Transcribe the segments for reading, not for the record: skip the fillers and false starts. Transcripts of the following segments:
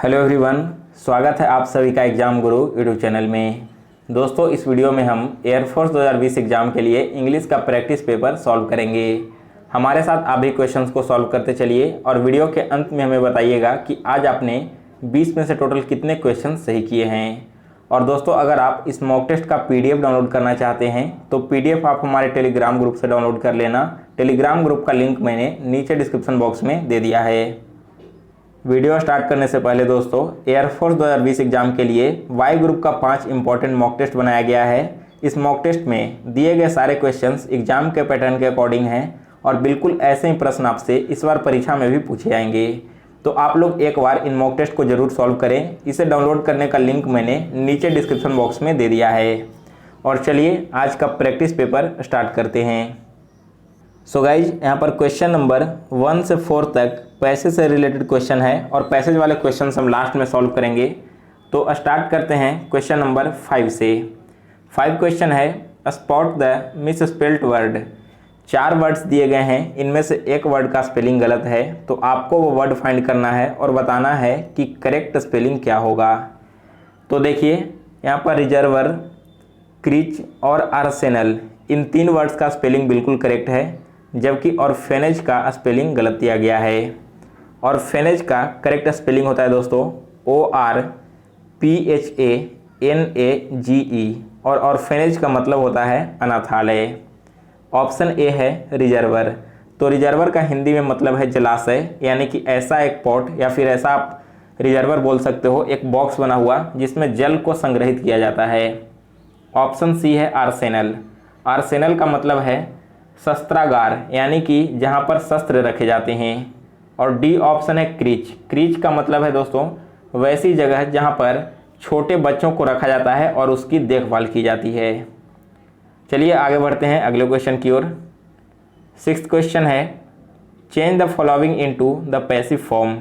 Hello everyone, स्वागत है आप सभी का एग्ज़ाम गुरु यूट्यूब चैनल में। दोस्तों, इस वीडियो में हम एयरफोर्स 2020 एग्ज़ाम के लिए इंग्लिश का प्रैक्टिस पेपर सॉल्व करेंगे। हमारे साथ आप भी क्वेश्चंस को सॉल्व करते चलिए और वीडियो के अंत में हमें बताइएगा कि आज आपने 20 में से टोटल कितने क्वेश्चन सही किए हैं। और दोस्तों, अगर आप इस मॉक टेस्ट का PDF डाउनलोड करना चाहते हैं तो PDF आप हमारे टेलीग्राम ग्रुप से डाउनलोड कर लेना। टेलीग्राम ग्रुप का लिंक मैंने नीचे डिस्क्रिप्शन बॉक्स में दे दिया है। वीडियो स्टार्ट करने से पहले दोस्तों, एयरफोर्स 2020 एग्जाम के लिए वाई ग्रुप का 5 इंपॉर्टेंट मॉक टेस्ट बनाया गया है। इस मॉक टेस्ट में दिए गए सारे क्वेश्चंस एग्जाम के पैटर्न के अकॉर्डिंग हैं और बिल्कुल ऐसे ही प्रश्न आपसे इस बार परीक्षा में भी पूछे जाएंगे। तो आप लोग एक बार इन मॉक टेस्ट को जरूर सॉल्व करें। इसे डाउनलोड करने का लिंक मैंने नीचे डिस्क्रिप्शन बॉक्स में दे दिया है। और चलिए आज का प्रैक्टिस पेपर स्टार्ट करते हैं। सो गाइज, यहाँ पर क्वेश्चन नंबर 1 से 4 तक पैसेज से रिलेटेड क्वेश्चन है और पैसेज वाले क्वेश्चन हम लास्ट में सॉल्व करेंगे। तो स्टार्ट करते हैं क्वेश्चन नंबर 5 से। 5 क्वेश्चन है, spot the misspelled word. 4 words दिए गए हैं, इनमें से एक वर्ड का स्पेलिंग गलत है, तो आपको वो वर्ड फाइंड करना है और बताना है कि करेक्ट स्पेलिंग क्या होगा। तो देखिए, यहाँ पर रिजर्वर, क्रीच और आर्सेनल, इन 3 वर्ड्स का स्पेलिंग बिल्कुल करेक्ट है, जबकि ऑर्फेनेज का स्पेलिंग गलत दिया गया है। ऑर्फेनेज का करेक्ट स्पेलिंग होता है दोस्तों ORPHANAGE और ऑर्फेनेज का मतलब होता है अनाथालय। ऑप्शन ए है रिजर्वर। तो रिजर्वर का हिंदी में मतलब है जलाशय, यानी कि ऐसा एक पॉट या फिर ऐसा आप रिजर्वर बोल सकते हो, एक बॉक्स बना हुआ जिसमें जल को संग्रहित किया जाता है। ऑप्शन सी है आर्सेनल। आर्सेनल का मतलब है शस्त्रागार, यानी कि जहाँ पर शस्त्र रखे जाते हैं। और डी ऑप्शन है क्रीच। क्रीच का मतलब है दोस्तों वैसी जगह जहाँ पर छोटे बच्चों को रखा जाता है और उसकी देखभाल की जाती है। चलिए आगे बढ़ते हैं अगले क्वेश्चन की ओर। 6th क्वेश्चन है, change the following into the passive form.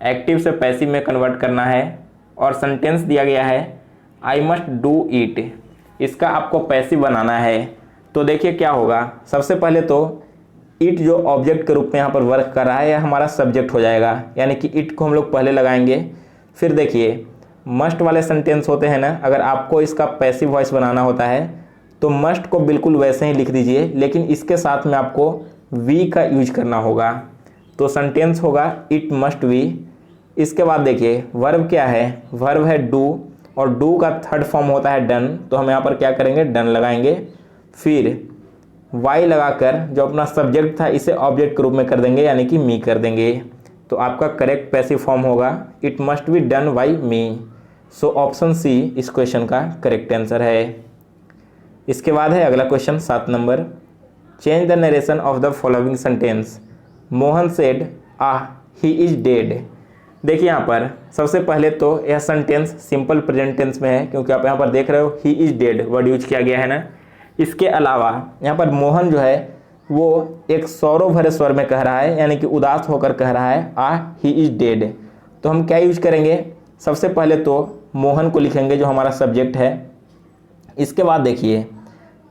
Active से पैसिव में कन्वर्ट करना है और सेंटेंस दिया गया है आई मस्ट डू इट। इसका आपको पैसिव बनाना है। तो देखिए क्या होगा, सबसे पहले तो इट जो ऑब्जेक्ट के रूप में यहाँ पर वर्क कर रहा है यह हमारा सब्जेक्ट हो जाएगा, यानी कि इट को हम लोग पहले लगाएंगे। फिर देखिए, मस्ट वाले सेंटेंस होते हैं ना, अगर आपको इसका पैसिव वॉइस बनाना होता है तो मस्ट को बिल्कुल वैसे ही लिख दीजिए, लेकिन इसके साथ में आपको वी का यूज करना होगा। तो सेंटेंस होगा इट मस्ट वी। इसके बाद देखिए वर्ब क्या है, वर्ब है डू और डू का 3rd फॉर्म होता है डन, तो हम यहाँ पर क्या करेंगे, डन लगाएंगे। फिर वाई लगाकर जो अपना सब्जेक्ट था इसे ऑब्जेक्ट के रूप में कर देंगे, यानी कि मी कर देंगे। तो आपका करेक्ट पैसिव फॉर्म होगा it must be done by me. So option C इस क्वेश्चन का करेक्ट आंसर है। इसके बाद है अगला question 7 number, change the narration of the following sentence. Mohan said he is dead. देखिए यहाँ पर सबसे पहले तो यह सेंटेंस सिंपल प्रेजेंट टेंस में है, क्योंकि आप यहाँ पर देख रहे हो he is dead word use किया गया है ना। इसके अलावा यहाँ पर मोहन जो है वो एक सौरव भरे स्वर में कह रहा है, यानी कि उदास होकर कह रहा है ही इज डेड। तो हम क्या यूज करेंगे, सबसे पहले तो मोहन को लिखेंगे जो हमारा सब्जेक्ट है। इसके बाद देखिए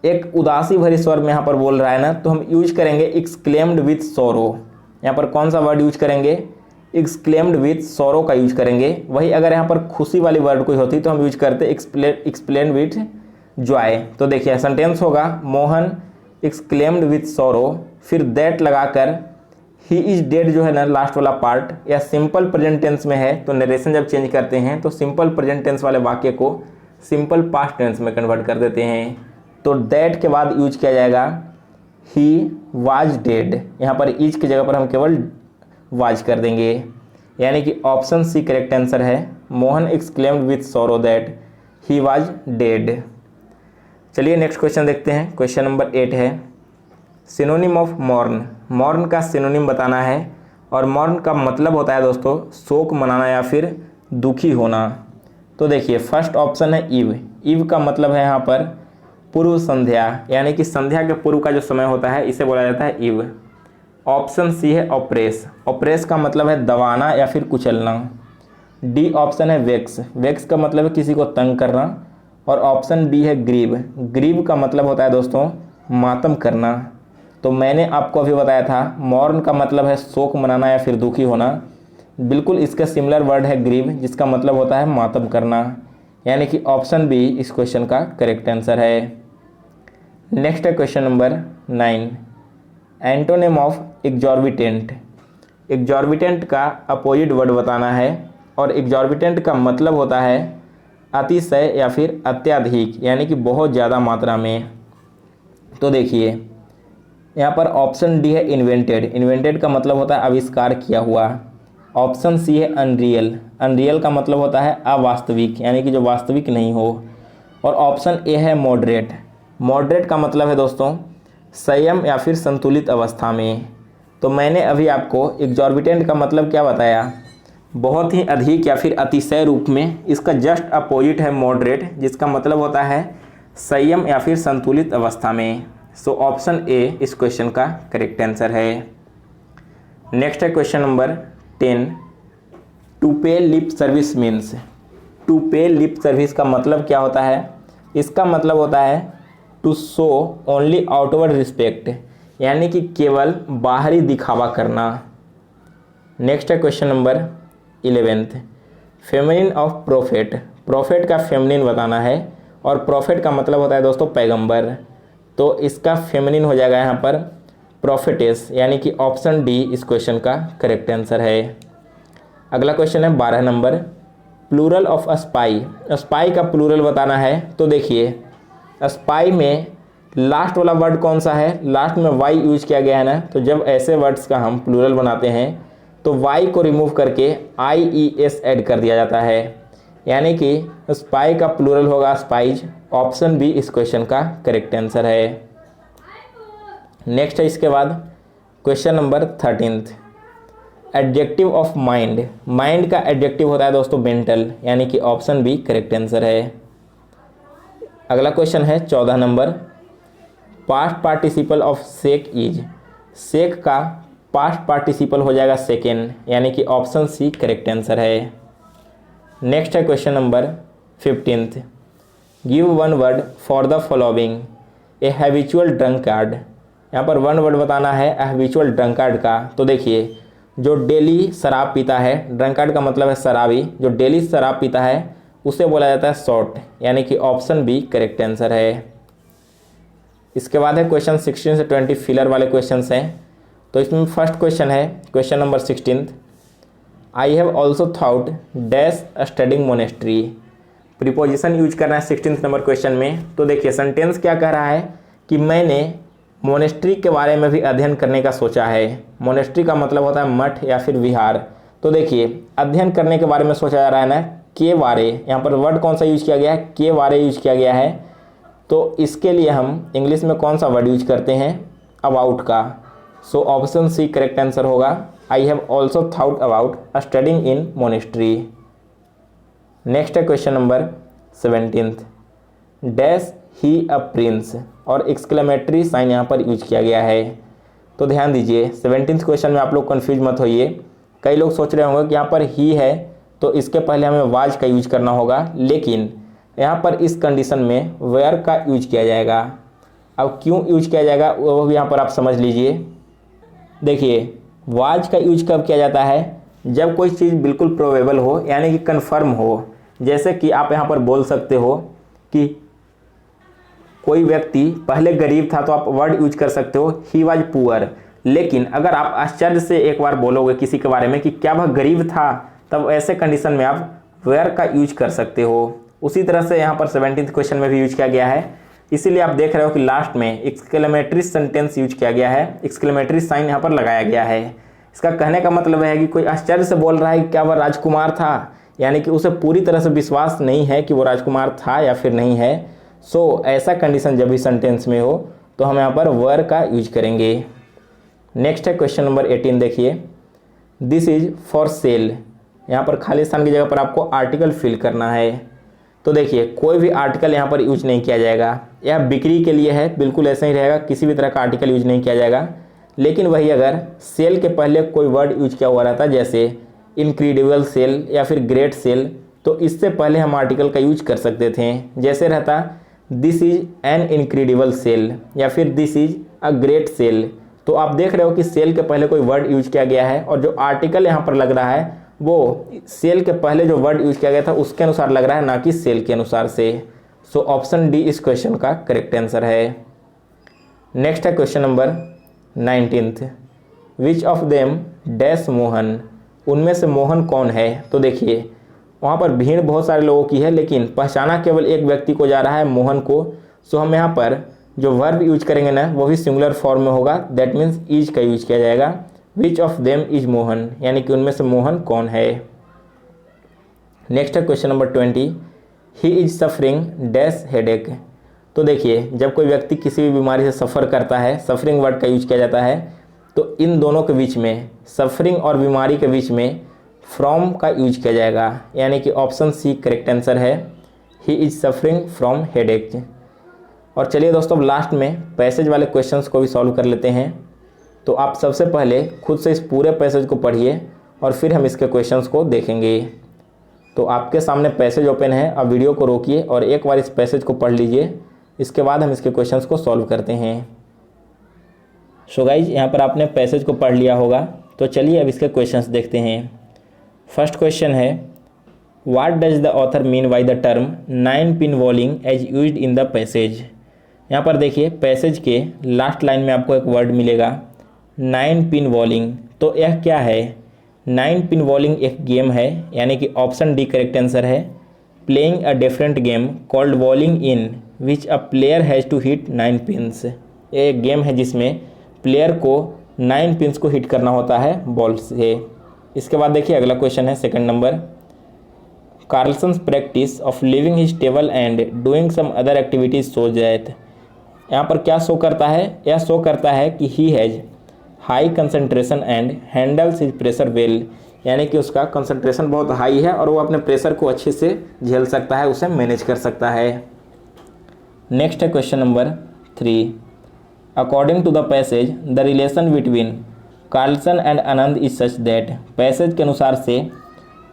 एक उदासी भरे स्वर में यहाँ पर बोल रहा है ना, तो हम यूज करेंगे एक्सक्लेम्ड विथ सौरो। यहाँ पर कौन सा वर्ड यूज करेंगे, एक्सक्लेम्ड विथ सौरो का यूज करेंगे। वही अगर यहाँ पर खुशी वाली वर्ड कोई होती तो हम यूज करते एक्सप्लेन विथ जॉय। तो देखिए सेंटेंस होगा मोहन एक्सक्लेम्ड विथ सौरो, फिर दैट लगाकर ही इज डेड जो है ना लास्ट वाला पार्ट, या सिंपल प्रेजेंट टेंस में है तो नरेशन जब चेंज करते हैं तो सिंपल प्रेजेंट टेंस वाले वाक्य को सिंपल पास्ट टेंस में कन्वर्ट कर देते हैं। तो दैट के बाद यूज किया जाएगा ही वाज डेड। यहाँ पर इज की जगह पर हम केवल वाज कर देंगे, यानी कि ऑप्शन सी करेक्ट आंसर है। Mohan exclaimed with sorrow that he was dead. चलिए नेक्स्ट क्वेश्चन देखते हैं। क्वेश्चन नंबर 8 है, सिनोनिम ऑफ मॉर्न। मॉर्न का सिनोनिम बताना है और मॉर्न का मतलब होता है दोस्तों शोक मनाना या फिर दुखी होना। तो देखिए फर्स्ट ऑप्शन है ईव। ईव का मतलब है यहाँ पर पूर्व संध्या, यानी कि संध्या के पूर्व का जो समय होता है इसे बोला जाता है ईव। ऑप्शन सी है ऑप्रेस। ऑप्रेस का मतलब है दबाना या फिर कुचलना। डी ऑप्शन है वेक्स। वेक्स का मतलब है किसी को तंग करना। और ऑप्शन बी है ग्रीव। ग्रीव का मतलब होता है दोस्तों मातम करना। तो मैंने आपको अभी बताया था मॉर्न का मतलब है शोक मनाना या फिर दुखी होना, बिल्कुल इसका सिमिलर वर्ड है ग्रीव, जिसका मतलब होता है मातम करना, यानी कि ऑप्शन बी इस क्वेश्चन का करेक्ट आंसर है। नेक्स्ट है question number 9, antonym of exorbitant. Exorbitant का अपोजिट वर्ड बताना है, और एग्जॉर्बिटेंट का मतलब होता है अतिशय या फिर अत्यधिक, यानी कि बहुत ज़्यादा मात्रा में। तो देखिए यहाँ पर ऑप्शन डी है इन्वेंटेड। इन्वेंटेड का मतलब होता है आविष्कार किया हुआ। ऑप्शन सी है अनरियल। अनरियल का मतलब होता है अवास्तविक, यानी कि जो वास्तविक नहीं हो। और ऑप्शन ए है मॉडरेट। मॉडरेट का मतलब है दोस्तों संयम या फिर संतुलित अवस्था में। तो मैंने अभी आपको एग्जॉर्बिटेंट का मतलब क्या बताया, बहुत ही अधिक या फिर अतिशय रूप में। इसका जस्ट अपोजिट है मॉडरेट, जिसका मतलब होता है संयम या फिर संतुलित अवस्था में। सो ऑप्शन ए इस क्वेश्चन का करेक्ट आंसर है। नेक्स्ट है question number 10, to pay lip service means. To pay lip service का मतलब क्या होता है? इसका मतलब होता है to show only outward respect, यानी कि केवल बाहरी दिखावा करना। नेक्स्ट है question number 11, feminine of prophet. Prophet का फेमिनिन बताना है, और प्रोफेट का मतलब होता है दोस्तों पैगंबर। तो इसका फेमिनिन हो जाएगा यहाँ पर प्रोफेटेस, यानी कि ऑप्शन डी इस क्वेश्चन का करेक्ट आंसर है। अगला क्वेश्चन है 12 number, plural of spy. Spy का प्लूरल बताना है। तो देखिए स्पाई में लास्ट वाला वर्ड कौन सा है? लास्ट में वाई यूज किया गया है ना। तो जब ऐसे वर्ड्स का हम प्लूरल बनाते हैं तो वाई को रिमूव करके IES ऐड कर दिया जाता है, यानी कि स्पाई का प्लूरल होगा स्पाइज। ऑप्शन बी इस क्वेश्चन का करेक्ट आंसर है। नेक्स्ट है इसके बाद question number 13, adjective of mind. Mind का एडजेक्टिव होता है दोस्तों मेंटल, यानी कि ऑप्शन बी करेक्ट आंसर है। अगला क्वेश्चन है 14 number, past participle of sake is. Sake का पास्ट पार्टिसिपल हो जाएगा सेकेंड, यानी कि ऑप्शन सी करेक्ट आंसर है। नेक्स्ट है question number 15, give one word for the following, a habitual drunkard. यहाँ पर वन वर्ड बताना है हैबिचुअल ड्रंकार्ड का। तो देखिए जो डेली शराब पीता है, ड्रंकार्ड का मतलब है शराबी, जो डेली शराब पीता है उसे बोला जाता है शॉर्ट, यानी कि ऑप्शन बी करेक्ट आंसर है। इसके बाद है क्वेश्चन 16 से 20 फिलर वाले क्वेश्चंस हैं। तो इसमें फर्स्ट क्वेश्चन है question number 16, I have also thought dash studying monastery. Preposition use करना है 16 नंबर क्वेश्चन में। तो देखिए सेंटेंस क्या कह रहा है कि मैंने मोनेस्ट्री के बारे में भी अध्ययन करने का सोचा है। मोनेस्ट्री का मतलब होता है मठ या फिर विहार। तो देखिए अध्ययन करने के बारे में सोचा जा रहा है ना, के बारे। यहाँ पर वर्ड कौन सा यूज किया गया है? के बारे यूज किया गया है। तो इसके लिए हम इंग्लिश में कौन सा वर्ड यूज करते हैं? अबाउट का। So option C correct answer होगा, I have also thought about studying in monastery. Next है question number 17, dash he a prince, और एक्सक्लेमेटरी साइन यहाँ पर यूज किया गया है। तो ध्यान दीजिए 17th क्वेश्चन में आप लोग कंफ्यूज मत होइए। कई लोग सोच रहे होंगे कि यहाँ पर ही है तो इसके पहले हमें वाज का यूज करना होगा, लेकिन यहाँ पर इस कंडीशन में वेयर का यूज किया जाएगा। अब क्यों यूज किया जाएगा वो भी यहाँ पर आप समझ लीजिए। देखिए वाज का यूज कब किया जाता है? जब कोई चीज़ बिल्कुल प्रोबेबल हो, यानी कि कन्फर्म हो। जैसे कि आप यहाँ पर बोल सकते हो कि कोई व्यक्ति पहले गरीब था, तो आप वर्ड यूज कर सकते हो ही वाज पुअर। लेकिन अगर आप आश्चर्य से एक बार बोलोगे किसी के बारे में कि क्या वह गरीब था, तब ऐसे कंडीशन में आप वेयर का यूज कर सकते हो। उसी तरह से यहाँ पर 17th क्वेश्चन में भी यूज किया गया है। इसीलिए आप देख रहे हो कि लास्ट में एक्सक्लेमेटरी सेंटेंस यूज किया गया है, एक्सक्लेमेटरी साइन यहाँ पर लगाया गया है। इसका कहने का मतलब है कि कोई आश्चर्य से बोल रहा है कि क्या वह राजकुमार था, यानी कि उसे पूरी तरह से विश्वास नहीं है कि वो राजकुमार था या फिर नहीं है। सो ऐसा कंडीशन जब भी सेंटेंस में हो तो हम यहाँ पर वर का यूज करेंगे। नेक्स्ट है क्वेश्चन नंबर 18, देखिए दिस इज फॉर सेल। यहाँ पर खाली स्थान की जगह पर आपको आर्टिकल फिल करना है। तो देखिए कोई भी आर्टिकल यहाँ पर यूज नहीं किया जाएगा, यह बिक्री के लिए है, बिल्कुल ऐसा ही रहेगा, किसी भी तरह का आर्टिकल यूज नहीं किया जाएगा। लेकिन वही अगर सेल के पहले कोई वर्ड यूज किया हुआ रहता, जैसे इनक्रेडिबल सेल या फिर ग्रेट सेल, तो इससे पहले हम आर्टिकल का यूज कर सकते थे। जैसे रहता this is an incredible sale या फिर this is a great sale. तो आप देख रहे हो कि सेल के पहले कोई वर्ड यूज किया गया है और जो आर्टिकल यहाँ पर लग रहा है वो सेल के पहले जो वर्ड यूज किया गया था उसके अनुसार लग रहा है, ना कि सेल के अनुसार से। सो ऑप्शन डी इस क्वेश्चन का करेक्ट आंसर है। नेक्स्ट है question number 19th, which of them dash Mohan, उनमें से मोहन कौन है। तो देखिए वहाँ पर भीड़ बहुत सारे लोगों की है, लेकिन पहचाना केवल एक व्यक्ति को जा रहा है, मोहन को। सो हम यहाँ पर जो वर्ब यूज करेंगे ना वो भी सिंगुलर फॉर्म में होगा, दैट मीन्स इज का यूज किया जाएगा। Which of them is Mohan, यानी कि उनमें से मोहन कौन है। नेक्स्ट है question number 20, he is suffering dash headache. तो देखिए जब कोई व्यक्ति किसी भी बीमारी से सफ़र करता है, सफरिंग वर्ड का यूज किया जाता है, तो इन दोनों के बीच में, सफरिंग और बीमारी के बीच में फ्रॉम का यूज किया जाएगा, यानी कि ऑप्शन सी करेक्ट आंसर है, he is suffering from headache. और चलिए दोस्तों लास्ट में पैसेज वाले क्वेश्चंस को भी सॉल्व कर लेते हैं। तो आप सबसे पहले खुद से इस पूरे पैसेज को पढ़िए और फिर हम इसके क्वेश्चंस को देखेंगे। तो आपके सामने पैसेज ओपन है, अब वीडियो को रोकिए और एक बार इस पैसेज को पढ़ लीजिए, इसके बाद हम इसके क्वेश्चंस को सॉल्व करते हैं। सो गाइज यहाँ पर आपने पैसेज को पढ़ लिया होगा, तो चलिए अब इसके क्वेश्चंस देखते हैं। फर्स्ट क्वेश्चन है, what does the author mean by the term 9 pin bowling as used in the passage. यहाँ पर देखिए पैसेज के लास्ट लाइन में आपको एक वर्ड मिलेगा 9 पिन वॉलिंग। तो यह क्या है? 9 पिन वॉलिंग एक गेम है, यानी कि ऑप्शन डी करेक्ट आंसर है। Playing a different game called bowling in which a player has to hit 9 pins. ये एक गेम है जिसमें प्लेयर को 9 पिन्स को हिट करना होता है बॉल से। इसके बाद देखिए अगला क्वेश्चन है second number, Carlsen's practice of leaving his table and doing some other activities show that. यहाँ पर क्या शो करता है? यह शो करता है कि he has high concentration and handles his pressure well, यानी कि उसका कंसंट्रेशन बहुत हाई है और वो अपने प्रेशर को अच्छे से झेल सकता है, उसे मैनेज कर सकता है। नेक्स्ट है question number 3, according to the passage the relation between Carlsen and Anand is such that. Passage के अनुसार से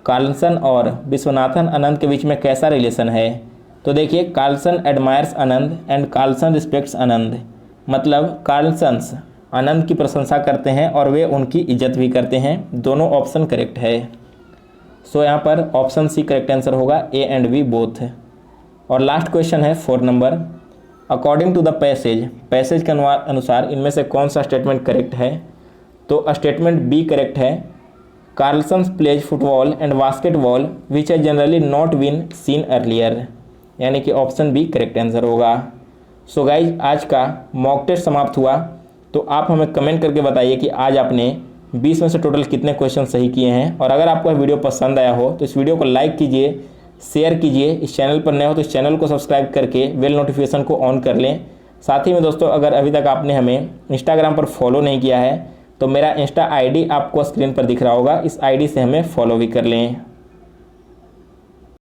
कार्लसन और विश्वनाथन आनंद के बीच में कैसा रिलेशन है? तो देखिए Carlsen admires Anand and Carlsen respects Anand, मतलब कार्लसन्स आनंद की प्रशंसा करते हैं और वे उनकी इज्जत भी करते हैं। दोनों ऑप्शन करेक्ट है। सो यहाँ पर ऑप्शन सी करेक्ट आंसर होगा, ए एंड बी बोथ। और लास्ट क्वेश्चन है 4 number, according to the passage, passage के अनुसार इनमें से कौन सा स्टेटमेंट करेक्ट है? तो स्टेटमेंट बी करेक्ट है, Carlsen's plays football and basketball which has generally not been seen earlier, यानी कि ऑप्शन बी करेक्ट आंसर होगा। सो गाइज आज का मॉक टेस्ट समाप्त हुआ। तो आप हमें कमेंट करके बताइए कि आज आपने 20 में से टोटल कितने क्वेश्चन सही किए हैं। और अगर आपको वीडियो पसंद आया हो तो इस वीडियो को लाइक कीजिए, शेयर कीजिए। इस चैनल पर नए हो तो इस चैनल को सब्सक्राइब करके बेल नोटिफिकेशन को ऑन कर लें। साथ ही में दोस्तों अगर अभी तक आपने हमें इंस्टाग्राम पर फॉलो नहीं किया है तो मेरा इंस्टा आईडी आपको स्क्रीन पर दिख रहा होगा, इस आईडी से हमें फॉलो भी कर लें।